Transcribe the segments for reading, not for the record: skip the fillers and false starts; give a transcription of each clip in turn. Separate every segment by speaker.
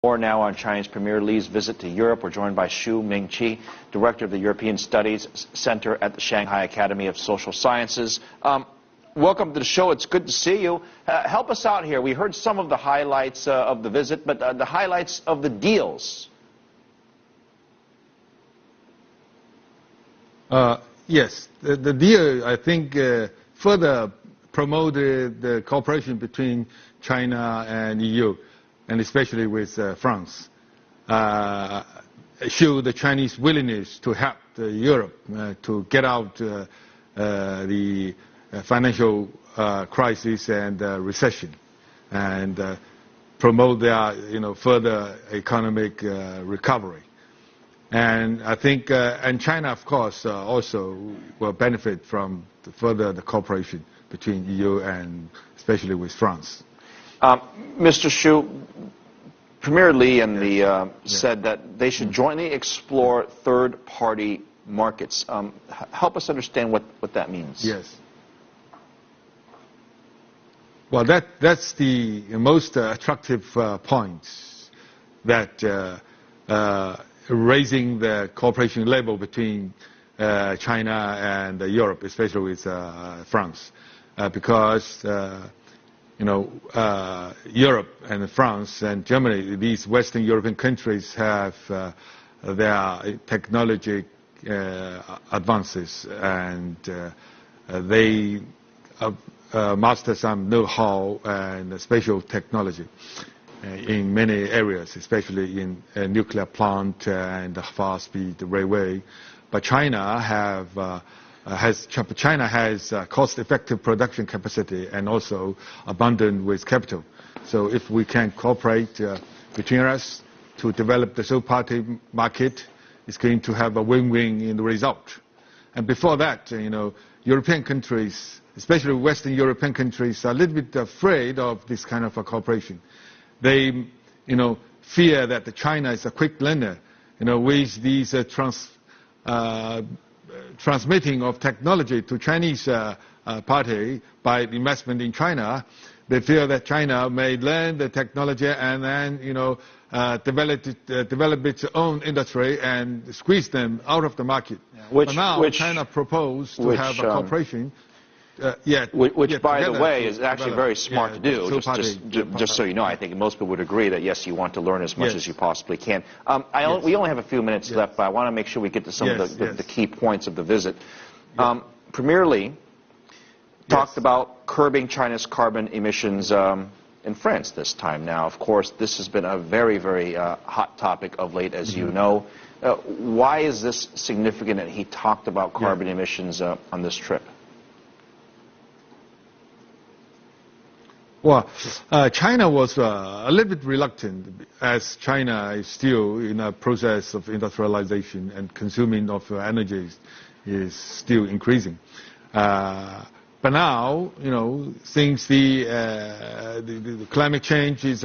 Speaker 1: More now on Chinese Premier Li's visit to Europe. We're joined by Xu Mingqi, Director of the European Studies Center at the Shanghai Academy of Social Sciences. Welcome to the show. It's good to see you. Help us out here. We heard some of the highlights of the visit, but the highlights of the deals.
Speaker 2: Yes, the deal, I think, further promoted the cooperation between China and EU, and especially with France, show the Chinese willingness to help Europe to get out the financial crisis and recession, and promote their further economic recovery. And I think, and China, of course, also will benefit from the cooperation between EU and especially with France.
Speaker 1: Mr. Xu, Premier Li and said that they should jointly explore third-party markets. Help us understand what that means.
Speaker 2: Yes. Well, that's the most attractive point, that raising the cooperation level between China and Europe, especially with France, because Europe and France and Germany, these Western European countries have their technology advances, and they master some know-how and special technology in many areas, especially in nuclear plant and fast-speed railway. But China has cost-effective production capacity and also abundant with capital. So if we can cooperate between us to develop the third-party market, it's going to have a win-win in the result. And before that, European countries, especially Western European countries, are a little bit afraid of this kind of a cooperation. They, fear that China is a quick learner, with these transmitting of technology to Chinese party by investment in China. They fear that China may learn the technology and then, develop its own industry and squeeze them out of the market.
Speaker 1: Yeah.
Speaker 2: But now China proposed to have a cooperation.
Speaker 1: Which, by the way, is actually very smart to do. Just so you know, I think most people would agree that, yes, you want to learn as much as you possibly can. We only have a few minutes left, but I want to make sure we get to some of the key points of the visit. Premier Li talked about curbing China's carbon emissions in France this time. Now, of course, this has been a very, very hot topic of late, as you know. Why is this significant that he talked about carbon emissions on this trip?
Speaker 2: Well, China was a little bit reluctant, as China is still in a process of industrialization and consuming of energy is still increasing. But now, since the climate change is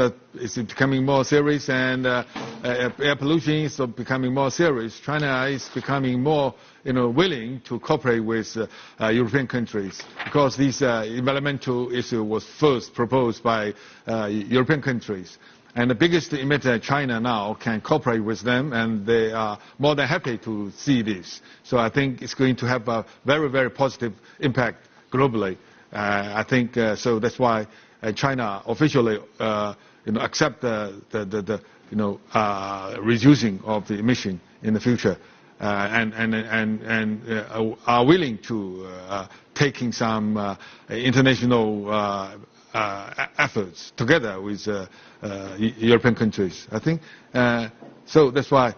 Speaker 2: becoming more serious and air pollution is becoming more serious, China is becoming more willing to cooperate with European countries, because this environmental issue was first proposed by European countries. And the biggest emitter, China, now can cooperate with them, and they are more than happy to see this. So I think it's going to have a very, very positive impact globally. I think so. That's why China officially, accept the reducing of the emission in the future, and are willing to taking some international efforts together with European countries. I think so. That's why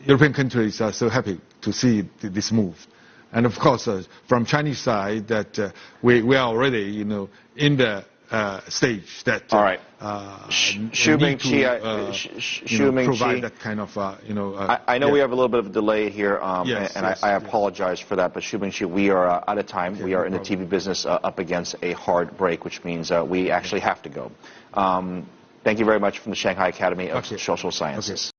Speaker 2: European countries are so happy to see this move. And of course, from Chinese side, that we are already, in the stage that
Speaker 1: Xu Mingqi,
Speaker 2: provide that kind of,
Speaker 1: I know we have a little bit of a delay here, I apologize for that. But Xu Mingqi, we are out of time. We are in the TV business up against a hard break, which means we actually have to go. Thank you very much from the Shanghai Academy of Social Sciences.